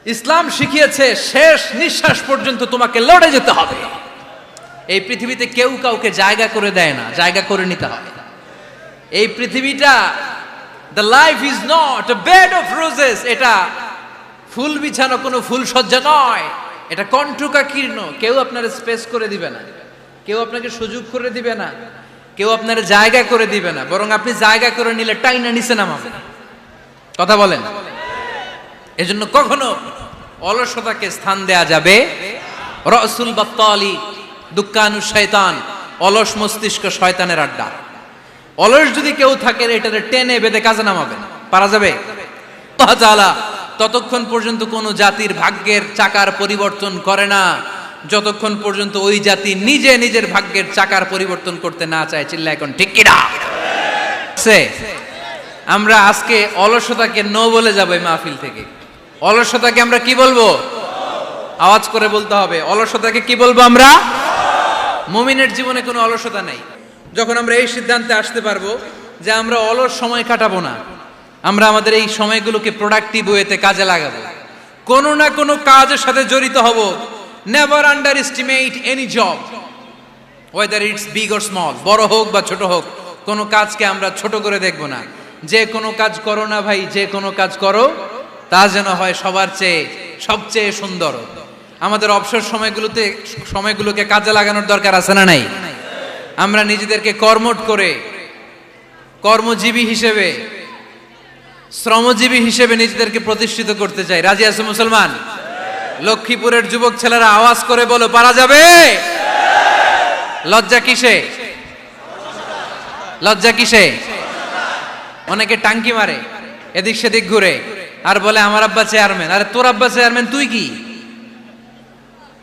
ইসলাম শিখিয়েছে শেষ নিঃশ্বাস পর্যন্ত তোমাকে লড়ে যেতে হবে। এই পৃথিবীতে কেউ কাউকে জায়গা করে দেয় না, জায়গা করে নিতে হবে। এই পৃথিবীটা the life is not a bed of roses, এটা ফুল বিছানো কোনো ফুল সজ্জা নয়, এটা কণ্টকাকীর্ণ। কেউ আপনার স্পেস করে দিবে না, কেউ আপনাকে সুযোগ করে দিবে না, কেউ আপনার জায়গা করে দিবে না, বরং আপনি জায়গা করে নিলে টাইনা নিচে নামাবে। কথা বলেন। এজন্য কখনো অলসতাকে স্থান দেয়া যাবে। রসুল বাত্তালি দুক্কানু শয়তান, অলস মস্তিষ্ক শয়তানের আড্ডা। অলস যদি কেউ থাকে এটাতে টেনে বেঁধে কাজে নামাবেন, পারা যাবে? আল্লাহ তাআলা ততক্ষণ পর্যন্ত কোন জাতির ভাগ্যের চাকার পরিবর্তন করে না যতক্ষণ পর্যন্ত ওই জাতি নিজে নিজের ভাগ্যের চাকার পরিবর্তন করতে না চায়। চিল্লা এখন ঠিক কিনা? আমরা আজকে অলসতাকে নো বলে যাবো এই মাহফিল থেকে। অলসতাকে আমরা কি বলবো? আওয়াজ করে বলতে হবে। অলসতাকে কি বলবো আমরা? মুমিনের জীবনে কোনো অলসতা নাই। যখন আমরা এই সিদ্ধান্তে আসতে পারবো যে আমরা অলস সময় কাটাবো না, আমরা আমাদের এই সময়গুলোকে প্রোডাক্টিভ ওয়েতে কাজে লাগাবো, কোনো না কোনো কাজের সাথে জড়িত হব। Never under estimate any job, whether it's big or small, বড় হোক বা ছোট হোক, কোনো কাজকে আমরা ছোট করে দেখবো না। যে কোনো কাজ করো না ভাই, যে কোনো কাজ করো তা যেন হয় সবার চেয়ে সবচেয়ে সুন্দর। আমাদের অবসর সময়গুলোকে কাজে লাগানোর দরকার আছে না নাই? আমরা নিজেদেরকে কর্মঠ করে, কর্মজীবী হিসেবে, শ্রমজীবী হিসেবে নিজেদেরকে প্রতিষ্ঠিত করতে চাই। রাজি আছে মুসলমান? লক্ষ্মীপুরের যুবক ছেলেরা আওয়াজ করে বলো, পারা যাবে? লজ্জা কিসে? লজ্জা কিসে? অনেকে টাঙ্কি মারে, এদিক সেদিক ঘুরে আর বলে আমার আব্বা চেয়ারম্যান। আরে তোর আব্বা চেয়ারম্যান, তুই কি?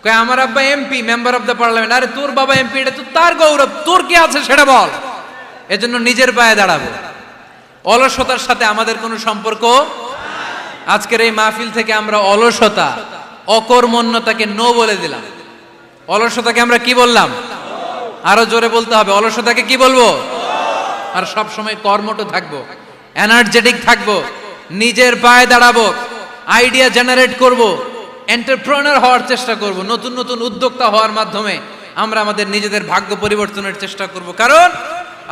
কয় আমার আব্বা MP, member of the parliament. আরে তোর বাবা এমপি, এটা তো তার গৌরব, তোর কি আছে সেটা বল। এজন্য নিজের পায়ে দাঁড়াবো। অলসতার সাথে আমাদের কোনো সম্পর্ক। আজকের এই মাহফিল থেকে আমরা অলসতা, অকর্মণ্যতাকে নো বলে দিলাম। অলসতাকে আমরা কি বললাম? আরো জোরে বলতে হবে। অলসতাকে কি বলবো? আর সব সময় কর্মঠ থাকবো, এনার্জেটিক থাকবো, নিজের পায়ে দাঁড়াবো, আইডিয়া জেনারেট করব, এন্টারপ্রেনার হওয়ার চেষ্টা করব, নতুন নতুন উদ্যোক্তা হওয়ার মাধ্যমে আমরা আমাদের নিজেদের ভাগ্য পরিবর্তনের চেষ্টা করব। কারণ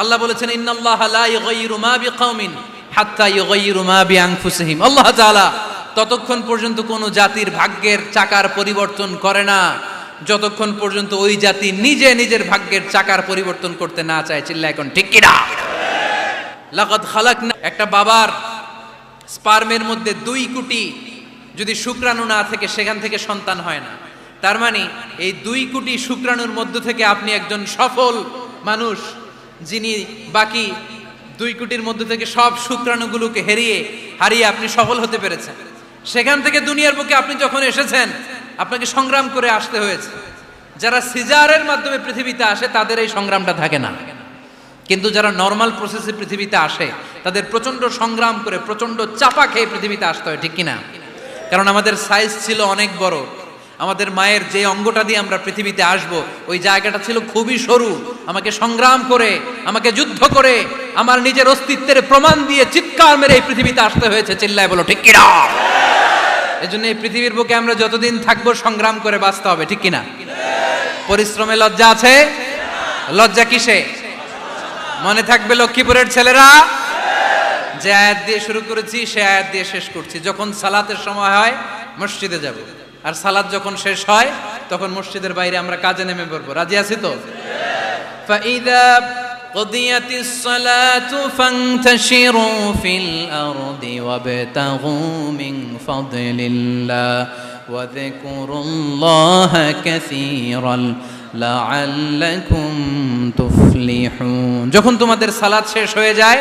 আল্লাহ বলেছেন, ইন্নাল্লাহা লা ইউগাইয়িরু মা বিকাওমিন হাত্তা ইউগাইয়িরু মা বিআনফুসিহিম। আল্লাহ তাআলা ততক্ষণ পর্যন্ত কোনো জাতির ভাগ্যের চাকার পরিবর্তন করে না যতক্ষণ পর্যন্ত ওই জাতি নিজে নিজের ভাগ্যের চাকার পরিবর্তন করতে না চায়। চিল্লা এখন ঠিক কিনা? লাকাদ খালাকনা, একটা বাবার স্পার্মের মধ্যে 2 কোটি যদি শুক্রাণু না থেকে সেখান থেকে সন্তান হয় না। তার মানে এই 2 কোটি শুক্রাণুর মধ্য থেকে আপনি একজন সফল মানুষ, যিনি বাকি 2 কোটির মধ্য থেকে সব শুক্রাণুগুলোকে হারিয়ে আপনি সফল হতে পেরেছেন। সেখান থেকে দুনিয়ার বুকে আপনি যখন এসেছেন, আপনাকে সংগ্রাম করে আসতে হয়েছে। যারা সিজারের মাধ্যমে পৃথিবীতে আসে তাদের এই সংগ্রামটা থাকে না, কিন্তু যারা নর্মাল প্রসেসে পৃথিবীতে আসে তাদের প্রচন্ড সংগ্রাম করে, প্রচন্ড চাপা খেয়ে পৃথিবীতে আসতে হয়। ঠিক কিনা? কারণ আমাদের সাইজ ছিল অনেক বড়। আমাদের মায়ের যে অঙ্গটা দিয়ে আমরা পৃথিবীতে আসব, ওই জায়গাটা ছিল খুবই সরু। আমাকে সংগ্রাম করে, আমাকে যুদ্ধ করে, আমার নিজের অস্তিত্বের প্রমাণ দিয়ে চিৎকার মেরে এই পৃথিবীতে আসতে হয়েছে। চিল্লায় বলো ঠিক কিনা? এজন্য এই পৃথিবীর বুকে আমরা যতদিন থাকবো সংগ্রাম করে বাঁচতে হবে। ঠিক কিনা? পরিশ্রমে লজ্জা আছে? লজ্জা কিসে? মনে থাকবে লক্ষ্মীপুরের ছেলেরা, যে আয়াত দিয়ে শুরু করেছি সে আয়াত দিয়ে শেষ করছি। যখন সালাতের সময় হয় মসজিদে যাব, আর সালাত যখন শেষ হয় তখন মসজিদের বাইরে আমরা কাজে নেমে পড়বো। রাজি আছি তো? ফাইদা কুদিয়াতিস সালাতু ফান্তাশিরু ফিল আরদি ওয়াবতাগু মিন ফাদলিল্লাহ ওয়া যিকুরুল্লাহা কাসীরান লাআল্লাকুম তুফলিহুন। যখন তোমাদের সালাত শেষ হয়ে যায়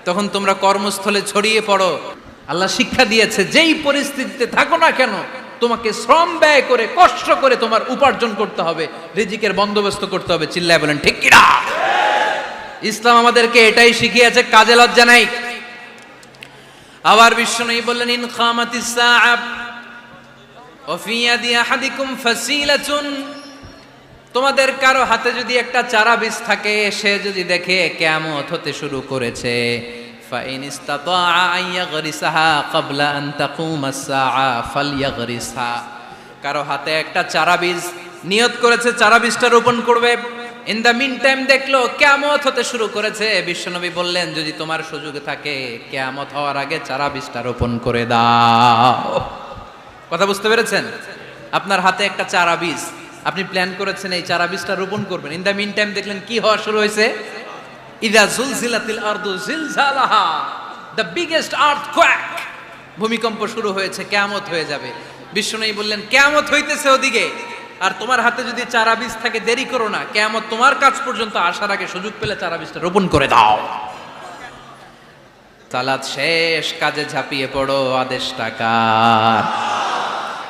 তখন তোমরা কর্মস্থলে ছড়িয়ে পড়ো। আল্লাহ শিক্ষা দিয়েছে, যেই পরিস্থিতিতে থাকো না কেন তোমাকে শ্রম ব্যয় করে, কষ্ট করে তোমার উপার্জন করতে হবে, রিজিকের বন্দোবস্ত করতে হবে। চিল্লায় বলেন ঠিক কিনা? ইসলাম আমাদেরকে এটাই শিখিয়েছে, কাজে লজ্জা নাই। আবার বিশ্বনবী বললেন, ইন খামাতিস সাআ ওয়া ফি ইয়াদি আহাদিকুম ফাসিলাতুন, তোমাদের কারো হাতে যদি একটা চারা বীজ থাকে, সে যদি দেখে কিয়ামত হতে শুরু করেছে, ফাইন ইসতাতাআ আন ইয়াগরিসাহা ক্বাবলা আন তাকুমাস সাআ ফালইয়াগরিসহা। কারো হাতে একটা চারা বীজ, নিয়ত করেছে চারা বীজটা রোপণ করবে। ইন দ্য মিন টাইম দেখলো কিয়ামত হতে শুরু করেছে। বিশ্বনবী বললেন, যদি তোমার সুযোগ থাকে কিয়ামত হওয়ার আগে চারা বীজটা রোপণ করে দাও। কথা বুঝতে পেরেছেন? আপনার হাতে একটা চারা বীজ, আপনি প্ল্যান করেছেন এই চারা বীজটা রোপণ করবেন। ইন দ্য মিন টাইম দেখলেন কি হওয়া শুরু হয়েছে? ইযা জুলজিলাতিল আরদু জিলজালাহা, দ্য বিগেস্ট আর্থকোয়েক, ভূমিকম্প শুরু হয়েছে, কিয়ামত হয়ে যাবে। বিশ্বনবী বললেন, কিয়ামত হইতেছে ওদিকে, আর তোমার হাতে যদি চারা বীজ থাকে দেরি করো না, কিয়ামত তোমার কাছ পর্যন্ত আসার আগে সুযোগ পেলে চারা বীজটা রোপণ করে দাও। সালাত শেষ, কাজে ঝাঁপিয়ে পড়ো, আদেশটা কার?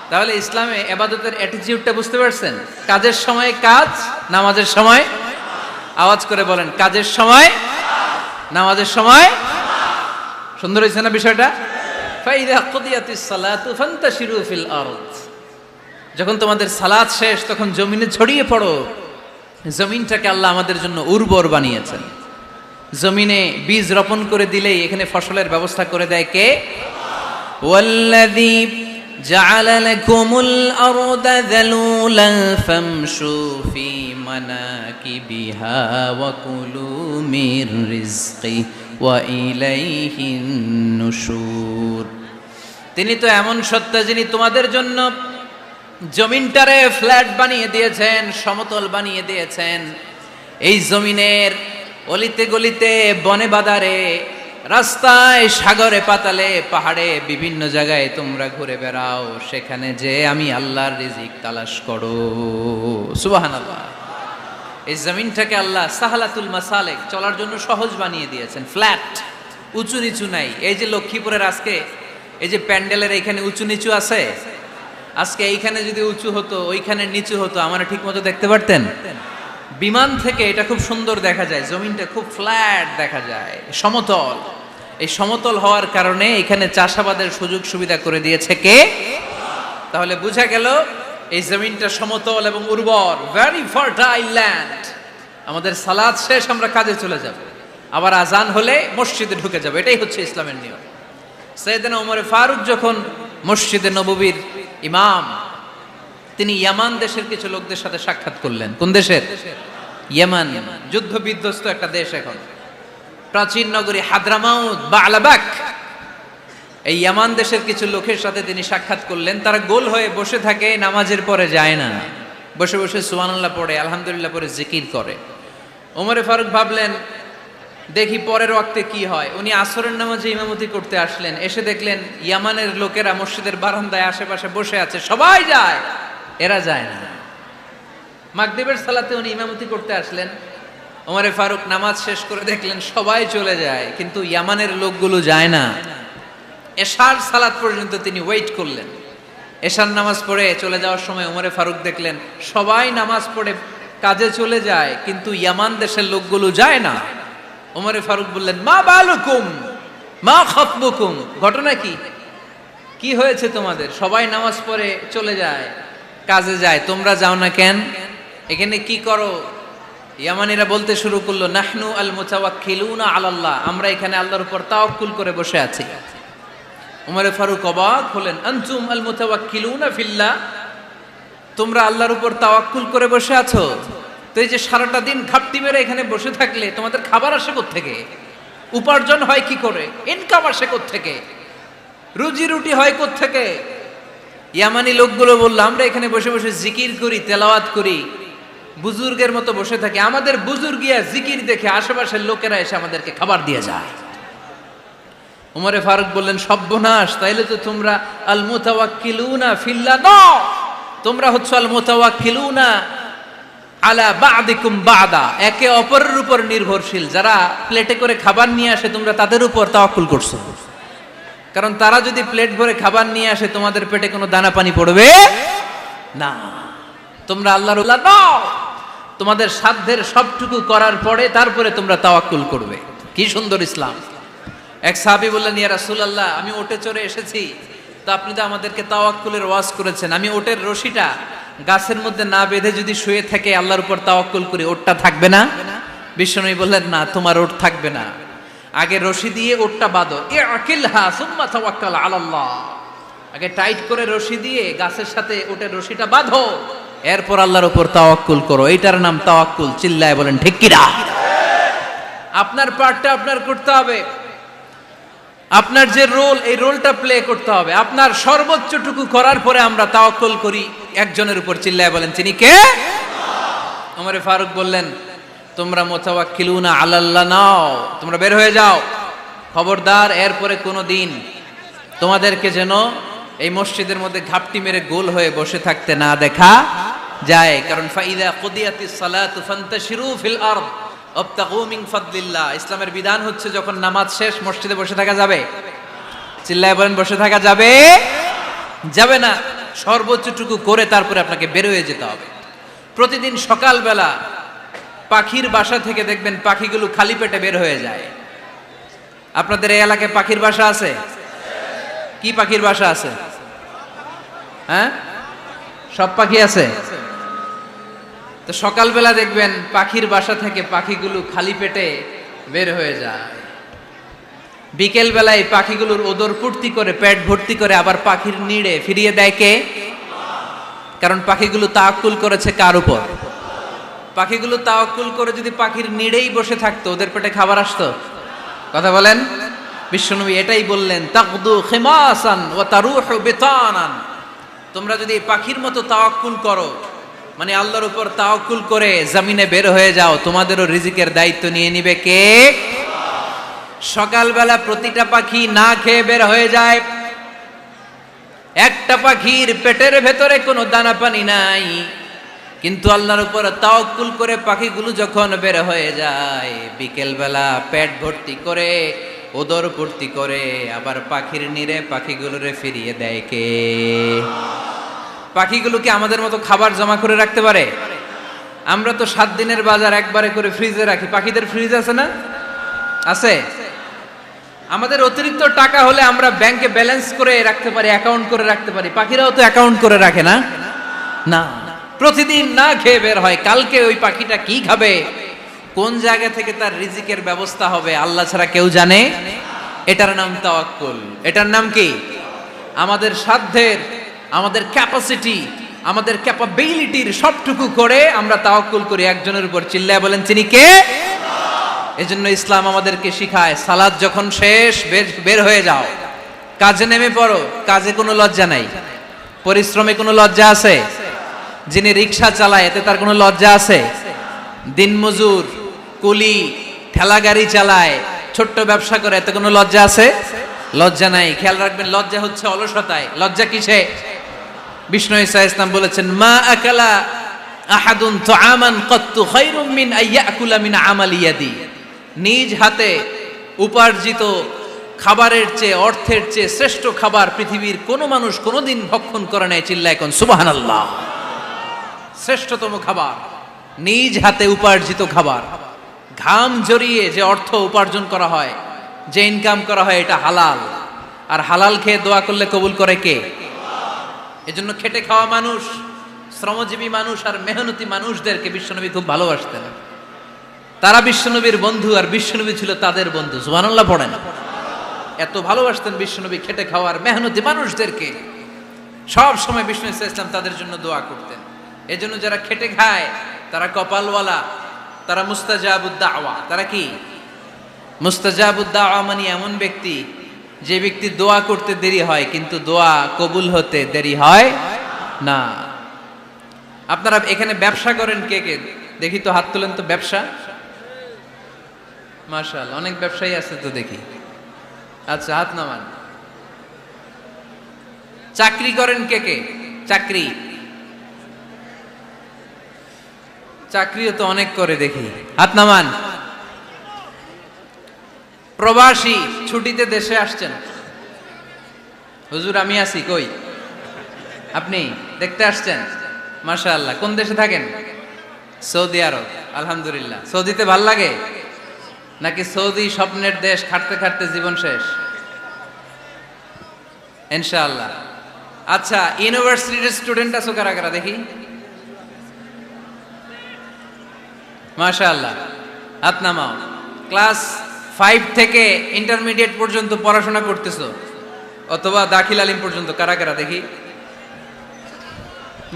তাহলে ইসলামে ইবাদতের অ্যাটিটিউডটা বুঝতে পারছেন? কাজের সময় কাজ, নামাজের সময়, আওয়াজ করে বলেন, কাজের সময়, নামাজের সময়। সুন্দর হয়েছে না বিষয়টা? ফাইদা কুদিয়াতিস সালাতু ফান্তাশিরু ফিল আরদ, যখন তোমাদের সালাত শেষ তখন জমিনে ছড়িয়ে পড়ো। জমিনটাকে আল্লাহ আমাদের জন্য উর্বর বানিয়েছেন। জমিনে বীজ রোপণ করে দিলেই এখানে ফসলের ব্যবস্থা করে দেয় কে? ওয়াল্লাযী জাআলা লাকুমুল আরদা যালুলান ফামশু ফি মানাকিবিহা ওয়া কুলু মির রিজকি ওয়া ইলাইহিন নুশুর। তিনি তো এমন সত্তা যিনি তোমাদের জন্য জমিনটারে ফ্ল্যাট বানিয়ে দিয়েছেন, সমতল বানিয়ে দিয়েছেন। এই জমিনের অলিতে গলিতে, বনে বাদারে, রাস্তায়, সাগরে, পাতালে, পাহাড়ে, বিভিন্ন জায়গায় তোমরা ঘুরে বেড়াও, সেখানে যে আমি আল্লাহর রিজিক তালাশ করো। সুবহানাল্লাহ। এই জমিনটাকে আল্লাহ সাহালাতুল মাসালেক, চলার জন্য সহজ বানিয়ে দিয়েছেন, ফ্ল্যাট, উঁচু নিচু নাই। এই যে লক্ষ্মীপুরের আজকে এই যে প্যান্ডেলের এইখানে উঁচু নিচু আছে, আজকে এইখানে যদি উঁচু হতো ওইখানে নিচু হতো, আমরা ঠিক মতো দেখতে পারতেন? বিমান থেকে এটা খুব সুন্দর দেখা যায়, জমিনটা খুব ফ্ল্যাট দেখা যায়, সমতল। এই সমতল হওয়ার কারণে এখানে চাষাবাদের সুযোগ সুবিধা করে দিয়েছে কে? তাহলে বোঝা গেল এই জমিনটা সমতল এবং উর্বর, ভেরি ফার্টাইল ল্যান্ড। আমাদের সালাত শেষ আমরা কাজে চলে যাব, আবার আজান হলে মসজিদে ঢুকে যাব। এটাই হচ্ছে ইসলামের নিয়ম। সাইয়েদনা ওমর ফারুক যখন মসজিদে নববীর ইমাম, তিনি ইয়ামান দেশের কিছু লোকদের সাথে সাক্ষাৎ করলেন। কোন দেশের? ইয়ামান, যুদ্ধ বিধ্বস্ত একটা দেশ এখন। প্রাচীন নগরী হাদ্রামাউত বা আলাবাক, এই ইয়ামান দেশের কিছু লোকের সাথে তিনি সাক্ষাৎ করলেন। তারা গোল হয়ে বসে থাকে, নামাজের পরে যায় না, বসে বসে সুবহানাল্লাহ পড়ে, আলহামদুলিল্লাহ পড়ে জিকির করে। ওমরে ফারুক ভাবলেন, দেখি পরের ওয়াক্তে কি হয়। উনি আসরের নামাজে ইমামতি করতে আসলেন, এসে দেখলেন ইয়ামানের লোকেরা মসজিদের বারান্দায় আশেপাশে বসে আছে, সবাই যায়, এরা যায় না। মাগরিবের সালাতে উনি ইমামতি করতে আসলেন, ওমরে ফারুক নামাজ শেষ করে দেখলেন সবাই চলে যায়, কিন্তু ইয়ামানের লোকগুলো যায় না। এশার সালাত পর্যন্ত তিনি ওয়েট করলেন। এশার নামাজ পড়ে চলে যাওয়ার সময় ওমরে ফারুক দেখলেন সবাই নামাজ পড়ে কাজে চলে যায়, কিন্তু ইয়ামান দেশের লোকগুলো যায় না। ওমরে ফারুক বললেন, মা বালুকুম মা খাতবুকুম, ঘটনা কি? কি হয়েছে তোমাদের? সবাই নামাজ পড়ে চলে যায়, কাজে যায়, তোমরা যাও না কেন? এখানে কি করো? ইয়ামানিরা বলতে শুরু করলো, নাহনু আল মুতাওয়াক্কিলুনা আলাল্লাহ, আমরা এখানে আল্লাহর উপর তাওয়াক্কুল করে বসে আছি। ওমরে ফারুক অবাক হলেন, আনতুম আল মুতাওয়াক্কিলুনা ফিল্লাহ, তোমরা আল্লাহর উপর তাওয়াক্কুল করে বসে আছো? তো এই যে সারাটা দিন ঘাপটি মেরে এখানে বসে থাকলে তোমাদের খাবার আসে কোত্থেকে? উপার্জন হয় কি করে? ইনকাম আসে কোত্থেকে? রুজি রুটি হয় কোত্থেকে? ইয়ামানি লোকগুলো বলল, আমরা এখানে বসে বসে জিকির করি, তেলাওয়াত করি, বুজুর্গের মতো বসে থাকি। আমাদের বুজুর্গিয়া জিকির দেখে আশেপাশের লোকেরা এসে আমাদেরকে খাবার দিয়ে যায়। ওমরে ফারুক বললেন, সর্বনাশ, তাইলে তো তোমরা আল মুতাওয়াক্কিলুনা ফিল্লাহ নও, তোমরা হচ্ছে আল মুতাওয়াক্কিলুনা আলা বা'দিকুম বা'দা, একে অপরের উপর নির্ভরশীল। যারা প্লেটে করে খাবার নিয়ে আসে তোমরা তাদের উপর তাওয়াক্কুল করছো, কারণ তারা যদি প্লেট ভরে খাবার নিয়ে আসে তোমাদের পেটে কোনো দানা পানি পড়বে না। তোমরা আল্লাহর উল্লাহ নও, তোমাদের সাধ্যের সবটুকু করার পরে তারপরে তোমরা তাওয়াক্কুল করবে। কি সুন্দর ইসলাম! এক সাহাবী বললেন, ইয়া রাসূলুল্লাহ, আমি ওটে চড়ে এসেছি, তো আপনি তো আমাদেরকে তাওয়াক্কুলের ওয়াজ করেছেন, আমি ওটের রশিটা গাছের মধ্যে না বেঁধে যদি শুয়ে থাকে আল্লাহর উপর তাওয়াক্কুল করি, ওটটা থাকবে না? বিশ্বনবী বললেন, না, তোমার ওট থাকবে না। আগে রশি দিয়ে ওটটা বাঁধো, ইআকিলহা সুম্মা তাওয়াক্কাল আলাল্লাহ। আগে টাইট করে রশি দিয়ে গাছের সাথে ওটের রশিটা বাঁধো, এরপর আল্লাহর উপর তাওয়াক্কুল করো। এইটার নাম তাওয়াক্কুল। চিল্লায় বলেন ঠিক কিনা? আপনার পার্টটা আপনার করতে হবে। আপনার যে রোল, এই রোলটা প্লে করতে হবে। আপনার সর্বোচ্চটুকু করার পরে আমরা তাওয়াক্কুল করি একজনের উপর। চিল্লায় বলেন তিনি কে? ওমর ফারুক বললেন, তোমরা মুতাওয়াক্কিলুনা আলাল্লাহ নাও, তোমরা বের হয়ে যাও। খবরদার এরপরে কোনো দিন তোমাদেরকে যেন এই মসজিদের মধ্যে ঘাপটি মেরে গোল হয়ে বসে থাকতে না দেখা যায়। কারণ ফাইদা কুদিয়াতিস সালাতু ফান্তাশিরু ফিল আরদ ওয়াবতাগু মিন ফাদলিল্লাহ। ইসলামের বিধান হচ্ছে যখন নামাজ শেষ মসজিদে বসে থাকা যাবে। চিল্লায় বলেন বসে থাকা যাবে? যাবে না। সর্বোচ্চটুকু করে তারপরে আপনাকে বের হয়ে যেতে হবে। প্রতিদিন সকালবেলা পাখির বাসা থেকে দেখবেন পাখিগুলো খালি পেটে বের হয়ে যায়। আপনাদের এই এলাকায় পাখির বাসা আছে? কি পাখির বাসা আছে? হ্যাঁ, সব পাখি আছে। তো সকালবেলা দেখবেন পাখির বাসা থেকে পাখিগুলো খালি পেটে বের হয়ে যায়। বিকেল বেলায় পাখিগুলোর ওদর পূর্তি করে পেট ভর্তি করে আবার পাখির নিড়ে ফিরিয়ে দেয় কে? কারণ পাখিগুলো তাওয়াক্কুল করেছে কার উপর? পাখিগুলো তাওয়াক্কুল করে যদি পাখির নিড়েই বসে থাকতো, ওদের পেটে খাবার আসতো? কথা বলেন। বিশ্বনবী এটাই বললেন, তাকদু খিমাসান ওয়া তারুহু বিতানান। তোমরা যদি পাখির মতো তাওয়াক্কুল করো, মানে আল্লাহর উপর তাওয়াক্কুল করে জমিনে বের হয়ে যাও, তোমাদেরও রিজিকের দায়িত্ব নিয়ে নিবে কে? সকালবেলা প্রতিটা পাখি না খেয়ে বের হয়ে যায়। একটা পাখির পেটের ভেতরে কোনো দানা পানি নাই, কিন্তু আল্লাহর উপর তাওয়াক্কুল করে পাখিগুলো যখন বের হয়ে যায়, বিকেল বেলা পেট ভর্তি করে ওদর ভর্তি করে আবার পাখির নিরে পাখিগুলোরে ফিরিয়ে দেয় কে? পাখিগুলো কি আমাদের মতো খাবার জমা করে রাখতে পারে? আমরা তো 7 দিনের বাজার একবারে করে ফ্রিজে রাখি। পাখিদের ফ্রিজ আছে না? আছে। আমাদের অতিরিক্ত টাকা হলে আমরা ব্যাংকে ব্যালেন্স করে রাখতে পারি, অ্যাকাউন্ট করে রাখতে পারি। পাখিরাও তো অ্যাকাউন্ট করে রাখে না? না, প্রতিদিন না খেয়ে বের হয়। কালকে ওই পাখিটা কি খাবে, কোন জায়গা থেকে তার রিজিকের ব্যবস্থা হবে আল্লাহ ছাড়া কেউ জানে। এটার নাম তাওয়াক্কুল। এটার নাম কি? আমাদের সাধ্যের, আমাদের ক্যাপাসিটি, আমাদের ক্যাপাবিলিটির সবটুকু করে আমরা তাওয়াক্কুল করি একজনের উপর। চিল্লায় বলেন তিনি কে? এজন্য ইসলাম আমাদেরকে শিখায়, সালাত যখন শেষ বের হয়ে যাও, কাজে নেমে পড়ো। কাজে কোনো লজ্জা নাই, পরিশ্রমে কোনো লজ্জা আছে? যিনি রিক্সা চালায় এতে তার কোনো লজ্জা আছে? দিনমজুর, কুলি, ঠেলা গাড়ি চালায়, ছোট্ট ব্যবসা করে, এতে কোনো লজ্জা আছে? লজ্জা নাই। খেয়াল রাখবেন, লজ্জা হচ্ছে অলসতায়। লজ্জা কিসে? বিষ্ণু ঈসা ইসলাম বলেছেন, মা আকালা আহাদুন তুআমান কাত্তু খায়রুম মিন আইয়াকুলা মিন আমালি ইয়াদি। নিজ হাতে উপার্জিত খাবারের চেয়ে, অর্থের চেয়ে শ্রেষ্ঠ খাবার পৃথিবীর কোনো মানুষ কোনোদিন ভক্ষণ করে নাই। চিল্লায় কোন সুবহানাল্লাহ। শ্রেষ্ঠতম খাবার নিজ হাতে উপার্জিত খাবার। ঘাম জড়িয়ে যে অর্থ উপার্জন করা হয়, যে ইনকাম করা হয়, এটা হালাল। আর হালাল খেয়ে দোয়া করলে কবুল করে কে? এজন্য খেটে খাওয়া মানুষ, শ্রমজীবী মানুষ আর মেহনতি মানুষদেরকে বিশ্বনবী খুব ভালোবাসতেন। তারা বিশ্বনবীর বন্ধু আর বিশ্বনবী ছিল তাদের বন্ধু। সুবহানাল্লাহ পড়েন। এত ভালোবাসতেন বিশ্বনবী খেটে খাওয়ার মেহনতি মানুষদেরকে। সব সময় বিষ্ণু ইসলাম তাদের জন্য দোয়া করতেন। এজন্য যারা খেটে খায় তারা কপালওয়ালা, তারা মুস্তাজাবুদ দাওয়া। তারা কি? মুস্তাজাবুদ দাওয়া মানে এমন ব্যক্তি যে ব্যক্তি দোয়া করতে দেরি হয় কিন্তু দোয়া কবুল হতে দেরি হয় না। আপনারা এখানে ব্যবসা করেন কে কে? দেখি তো হাত তোলেন তো। ব্যবসা, মাশাআল্লাহ, অনেক ব্যবসায়ী আছে তো দেখি। আচ্ছা, হাত নামান। চাকরি করেন কে কে? চাকরি, চাকরিও তো অনেক করে দেখি, হাত নামান। প্রবাসী, ছুটিতে দেশে আসছেন। হুজুর আমি আছি, কই? আপনি দেখতে আসছেন? মাশাআল্লাহ। কোন দেশে থাকেন? সৌদি আরব। আলহামদুলিল্লাহ। সৌদিতে ভাল লাগে নাকি সৌদি স্বপ্নের দেশ, খাটতে খাটতে জীবন শেষ? ইনশাআল্লাহ। আচ্ছা, ইউনিভার্সিটির স্টুডেন্ট আছো কারা কারা দেখি? মাশাআল্লাহ, হাত নামাও। ক্লাস 5 থেকে ইন্টারমিডিয়েট পর্যন্ত পড়াশোনা করতেছো অথবা দাখিল আলিম পর্যন্ত, কারা কারা দেখি?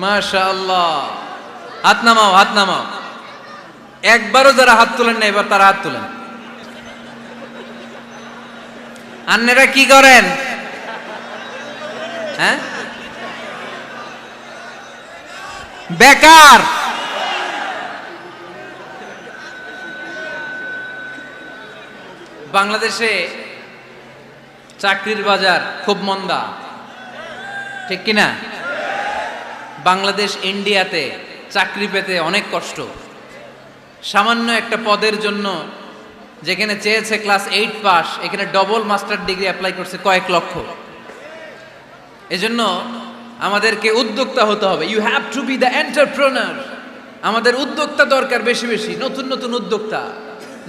মাশাআল্লাহ, হাত নামাও, হাত নামাও। একবারও যারা হাত তুলেন না এবার তারা হাত তুলেন। আন্নেরা কি করেন? হ্যাঁ, বেকার। বাংলাদেশে চাকরির বাজার খুব মন্দা, ঠিক কিনা? বাংলাদেশ ইন্ডিয়াতে চাকরি পেতে অনেক কষ্ট। সামান্য একটা পদের জন্য যেখানে চেয়েছে ক্লাস 8 পাস, এখানে ডবল মাস্টার ডিগ্রি অ্যাপ্লাই করছে কয়েক লক্ষ। এজন্য আমাদেরকে উদ্যোক্তা হতে হবে। You have to be the entrepreneur. আমাদের উদ্যোক্তা দরকার, বেশি বেশি নতুন নতুন উদ্যোক্তা।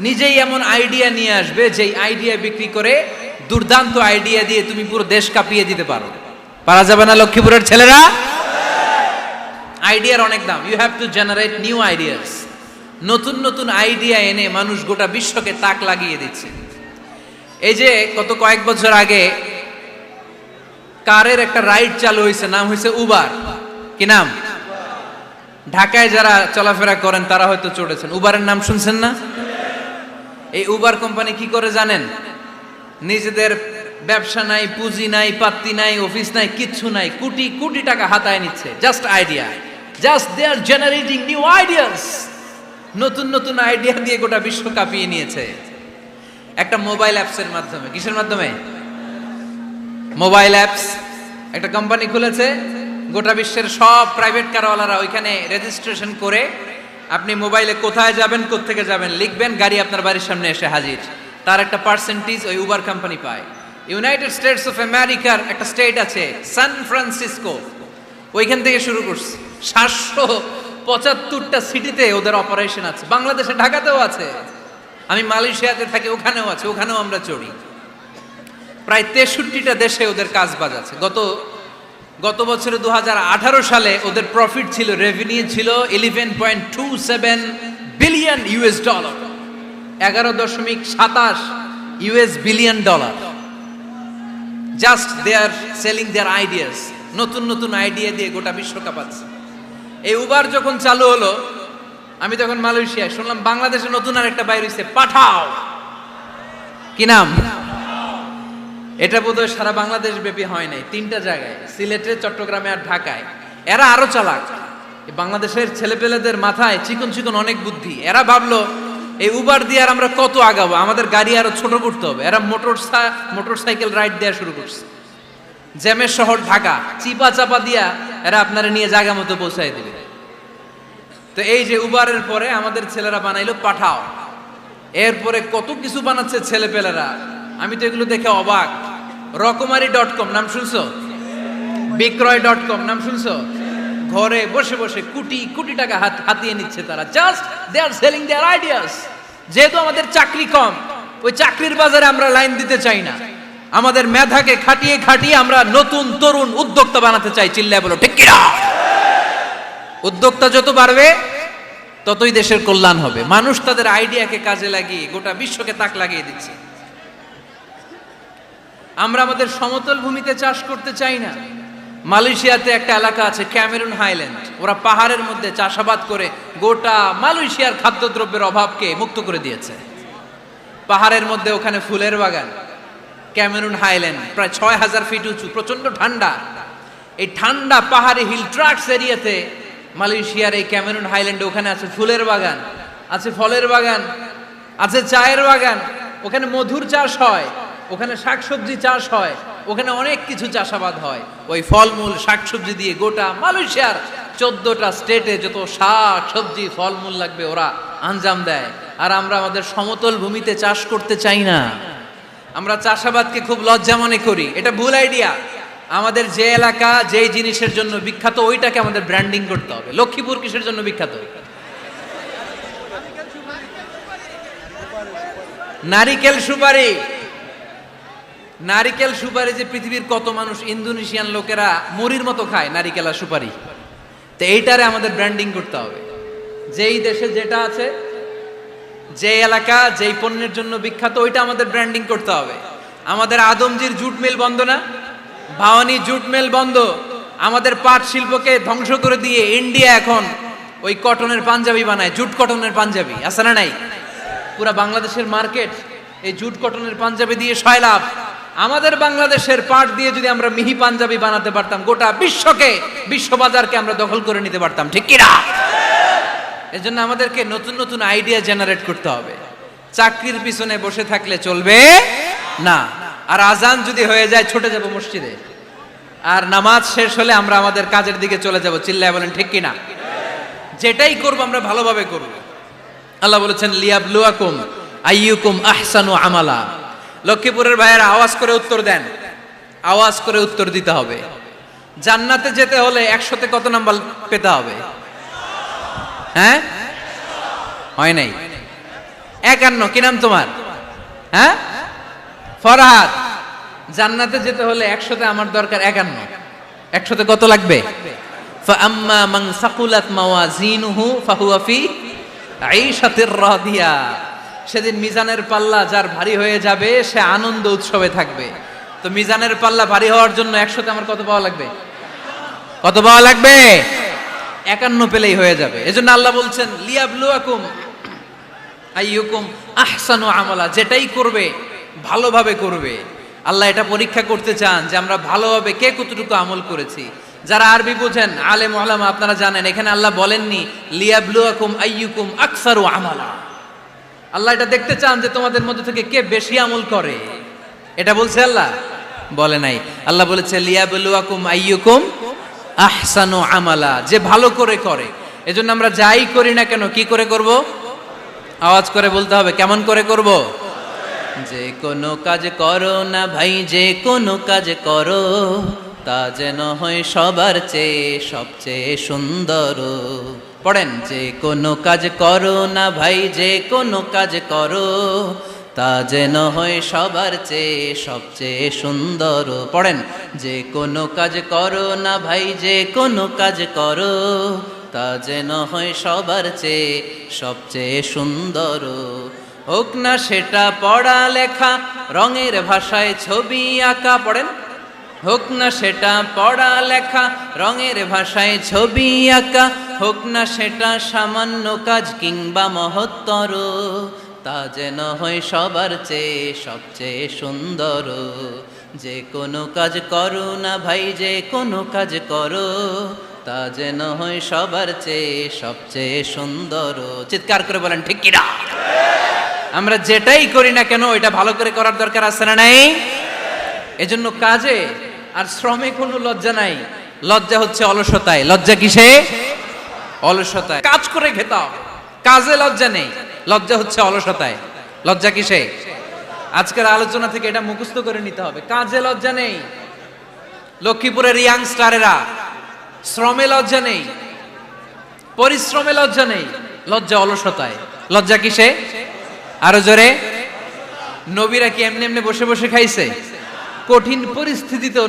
নিজেই এমন আইডিয়া নিয়ে আসবে যেই আইডিয়া বিক্রি করে দুর্দান্ত আইডিয়া দিয়ে তুমি পুরো দেশ কাঁপিয়ে দিতে পারো। পারা যাবে না লক্ষ্মীপুরের ছেলেরা? আইডিয়ার অনেক দাম। You have to generate new ideas. নতুন নতুন আইডিয়া এনে মানুষ গোটা বিশ্বকে তাক লাগিয়ে দিচ্ছে। এই যে গত কয়েক বছর আগে কারের একটা রাইড চালু হয়েছে, নাম হয়েছে উবার। কি নাম? ঢাকায় যারা চলাফেরা করেন তারা হয়তো চড়েছেন। উবারের নাম শুনছেন না? এই উবার কোম্পানি কি করে জানেন? নিজেদের ব্যবসা নাই, পুঁজি নাই, পাত্তি নাই, অফিস নাই, কিচ্ছু নাই, কোটি কোটি টাকা হাতায় নিচ্ছে। Just idea, just they are generating new ideas. নতুন নতুন আইডিয়া দিয়ে গোটা বিশ্ব কাঁপিয়ে নিয়েছে একটা মোবাইল অ্যাপসের মাধ্যমে। কিসের মাধ্যমে? Mobile apps. একটা কোম্পানি খুলেছে, গোটা বিশ্বের সব প্রাইভেট কারওয়ালারা ওইখানে রেজিস্ট্রেশন করে আপনি মোবাইলে কোথায় যাবেন, কোত্থেকে যাবেন লিখবেন, গাড়ি আপনার বাড়ির সামনে এসে হাজির। তার একটা পার্সেন্টেজ ওই উবার কোম্পানি পায়। ইউনাইটেড স্টেটস অফ আমেরিকার একটা স্টেট আছে সান ফ্রান্সিসকো, ওইখান থেকে শুরু করছে। 775টা সিটিতে ওদের অপারেশন আছে। বাংলাদেশে ঢাকাতেও আছে। আমি মালয়েশিয়াতে থাকি, ওখানেও আছে, ওখানেও আমরা চড়ি। প্রায় 63টা দেশে ওদের কাজ বাজ আছে। গত বছরে 2018 সালে ওদের প্রফিট ছিল, রেভিনিউ ছিল 11.27 billion US dollar, 11.27 US billion dollar. Just they are selling their ideas. নতুন নতুন আইডিয়া দিয়ে গোটা বিশ্ব কাঁপাচ্ছে। এই উবার যখন চালু হলো, আমি তখন মালয়েশিয়ায়, শুনলাম বাংলাদেশে নতুন আর একটা বাইর হইছে, পাঠাও। কি নাম? এটা বোধহয় সারা বাংলাদেশ ব্যাপী হয় নাই, 3টা জায়গায়, সিলেটে, চট্টগ্রামে আর ঢাকায়। এরা আরো চালাক। বাংলাদেশের ছেলেপেলেদের মাথায় চিকন চিকন অনেক বুদ্ধি। এরা ভাবলো এই উবার দিয়ে আর আমরা কত আগাবো, আমাদের গাড়ি আরো ছোট করতে হবে। এরা মোটরসাইকেল রাইড দেওয়া শুরু করছে। জ্যামের শহর ঢাকা, চিপা চাপা দিয়া এরা আপনারা নিয়ে জায়গা মতো পৌঁছায় দিবে। তো এই যে উবারের পরে আমাদের ছেলেরা বানাইলো পাঠাও। এরপরে কত কিছু বানাচ্ছে ছেলেপেলেরা, আমি তো এগুলো দেখে অবাক। রকমারি.com নাম শুনছো? বিক্রয়.com নাম শুনছো? ঘরে বসে বসে কোটি কোটি টাকা হাতিয়ে নিচ্ছে তারা। Just they are selling their ideas. যেহেতু আমাদের চাকরি কম, ওই চাকরির বাজারে আমরা লাইন দিতে চাই না। আমাদের মেধাকে খাটিয়ে খাটিয়ে আমরা নতুন তরুণ উদ্যোক্তা বানাতে চাই। চিল্লায় বলো ঠিক কিনা? উদ্যোক্তা যত বাড়বে ততই দেশের কল্যাণ হবে। মানুষ তাদের আইডিয়াকে কাজে লাগিয়ে গোটা বিশ্বকে তাক লাগিয়ে দিচ্ছে। আমরা আমাদের সমতল ভূমিতে চাষ করতে চাই না। মালয়েশিয়াতে একটা এলাকা আছে ক্যামেরুন হাইল্যান্ড, ওরা পাহাড়ের মধ্যে চাষাবাদ করে গোটা মালয়েশিয়ার খাদ্যদ্রব্যের অভাবকে মুক্ত করে দিয়েছে। পাহাড়ের মধ্যে ওখানে ফুলের বাগান, ক্যামেরুন হাইল্যান্ড প্রায় 6000 ফিট উঁচু, প্রচন্ড ঠান্ডা। এই ঠান্ডা পাহাড়ি হিল ট্রাক্স এরিয়াতে মালয়েশিয়ার এই ক্যামেরুন হাইল্যান্ডে ওখানে আছে ফুলের বাগান, আছে ফলের বাগান, আছে চায়ের বাগান, ওখানে মধুর চাষ হয়, ওখানে শাকসবজি চাষ হয়, ওখানে অনেক কিছু চাষাবাদ হয়। ওই ফলমূল শাকসবজি দিয়ে গোটা মালয়েশিয়ার 14টা স্টেটে যত শাক সবজি ফলমূল লাগবে ওরা আঞ্জাম দেয়। আর আমরা আমাদের সমতল ভূমিতে চাষ করতে চাই না। আমরা চাষাবাদকে খুব লজ্জা মনে করি। এটা ভুল আইডিয়া। আমাদের যে এলাকা যেই জিনিসের জন্য বিখ্যাত ওইটাকে আমাদের ব্র্যান্ডিং করতে হবে। লক্ষ্মীপুর কিসের জন্য বিখ্যাত? নারিকেল সুপারি। নারিকেল সুপারি যে পৃথিবীর কত মানুষ, ইন্দোনেশিয়ান লোকেরা মুড়ির মতো খায় নারিকেল আর সুপারি। তো এইটারে আমাদের ব্র্যান্ডিং করতে হবে। যেই দেশে যেটা আছে যে এলাকা যেই পণ্যের জন্য বিখ্যাত ওইটা আমাদের ব্র্যান্ডিং করতে হবে। আমাদের আদমজির জুট মিল বন্ধ না, ভাওয়ানি জুট মিল বন্ধ, আমাদের পাট শিল্পকে ধ্বংস করে দিয়ে ইন্ডিয়া এখন ওই কটনের পাঞ্জাবি বানায়, জুট কটনের পাঞ্জাবি, আছে না নাই? পুরা বাংলাদেশের মার্কেট এই জুট কটনের পাঞ্জাবি দিয়ে সয়লাভ। আমাদের বাংলাদেশের পাট দিয়ে যদি আমরা মিহি পাঞ্জাবি বানাতে পারতাম, গোটা বিশ্ববাজারকে আমরা দখল করে নিতে পারতাম, ঠিক কিনা? এজন্য আমাদেরকে নতুন নতুন আইডিয়া জেনারেট করতে হবে। চাকরির পিছনে বসে থাকলে চলবে না। আর আজান যদি হয়ে যায় ছুটে যাব মসজিদে, আর নামাজ শেষ হলে আমরা আমাদের কাজের দিকে চলে যাব। চিল্লায় বলেন ঠিক কিনা? যেটাই করব আমরা ভালোভাবে করব। আল্লাহ বলেছেন লিয়াবলুয়াকুম আইয়ুকুম আহসানু আমালা। লক্ষ্মীপুরের ভাইয়েরা আওয়াজ করে উত্তর দেন, আওয়াজ করে উত্তর দিতে হবে। জান্নাতে যেতে হলে 100তে কত নাম্বার পেতে হবে? হ্যাঁ, হয় নাই 51। কি নাম তোমার? হ্যাঁ, ফরহাদ। জান্নাতে যেতে হলে 100তে আমার দরকার 51। 100তে কত লাগবে? ফাআম্মা মান সাকুলাত মাওয়াজিনুহু ফাহুয়া ফি আইশাতির রাদিয়া। সেদিন মিজানের পাল্লা যার ভারী হয়ে যাবে সে আনন্দ উৎসবে থাকবে। তো মিজানের পাল্লা ভারী হওয়ার জন্য 100তে আমার কত পাওয়া লাগবে? কত পাওয়া লাগবে? 51 পেলেই হয়ে যাবে। এজন্য আল্লাহ বলছেন লিয়াবলুয়াকুম আইয়ুকুম আহসানু আমালা। যেটাই করবে ভালোভাবে করবে। আল্লাহ এটা পরীক্ষা করতে চান যে আমরা ভালোভাবে কে কতটুকু আমল করেছি। যারা আরবি বুঝেন আলেম ওলামা আপনারা জানেন, এখানে আল্লাহ বলেননি লিয়াবলুয়াকুম আইয়ুকুম আকসারু আমালা। আল্লাহ এটা দেখতে চান যে তোমাদের মধ্যে থেকে কে বেশি আমল করে। এটা বলছে আল্লাহ? বলে নাই। আল্লাহ বলেছে লিয়াবলুয়াকুম আইয়ুকুম আহসানু আমালা, যে ভালো করে করে। এজন্য আমরা যাই করি না কেন কি করে করব? আওয়াজ করে বলতে হবে। কেমন করে করব? যে কোনো কাজ করো না ভাই, যে কোনো কাজ করো তা যেন হয় সবার চেয়ে সবচেয়ে সুন্দর। পড়েন, যে কোনো কাজ করো না ভাই, যে কোনো কাজ করো তা যেন হয় সবার চেয়ে সবচেয়ে সুন্দর। পড়েন, যে কোনো কাজ করো না ভাই, যে কোনো কাজ করো তা যেন হয় সবার চেয়ে সবচেয়ে সুন্দর। হোক না সেটা পড়া লেখা, রঙের ভাষায় ছবি আঁকা। পড়েন, হোক না সেটা পড়া লেখা, রঙের ভাষায় ছবি আঁকা। হোক না সেটা সামান্য কাজ কিংবা মহত্তর, তা যেন হয় সবার চেয়ে সবচেয়ে সুন্দর। যে কোনো কাজ করো না ভাই, যে কোনো কাজ করো তা যেন হয় সবার চেয়ে সবচেয়ে সুন্দর। চিৎকার করে বলেন ঠিক কিনা? আমরা যেটাই করি না কেন এটা ভালো করে করার দরকার আছে না নাই? এজন্য কাজে আর শ্রমে কোনো লজ্জা নাই। লজ্জা হচ্ছে অলসতায়। লজ্জা কিসে? অলসতায়। কাজ করে খেতে হবে, কাজে লজ্জা নেই। লজ্জা হচ্ছে অলসতায়। লজ্জা কিসে? আজকের আলোচনা থেকে এটা মুখস্থ করে নিতে হবে। কাজে লজ্জা নেই। লক্ষ্মীপুরের ইয়াংস্টারেরা শ্রমে লজ্জা নেই, পরিশ্রমে লজ্জা নেই। লজ্জা অলসতায়। লজ্জা কিসে? আরো জোরে। নবীরা কি এমনি এমনি বসে বসে খাইছে? কঠিন পরিস্থিতিতেও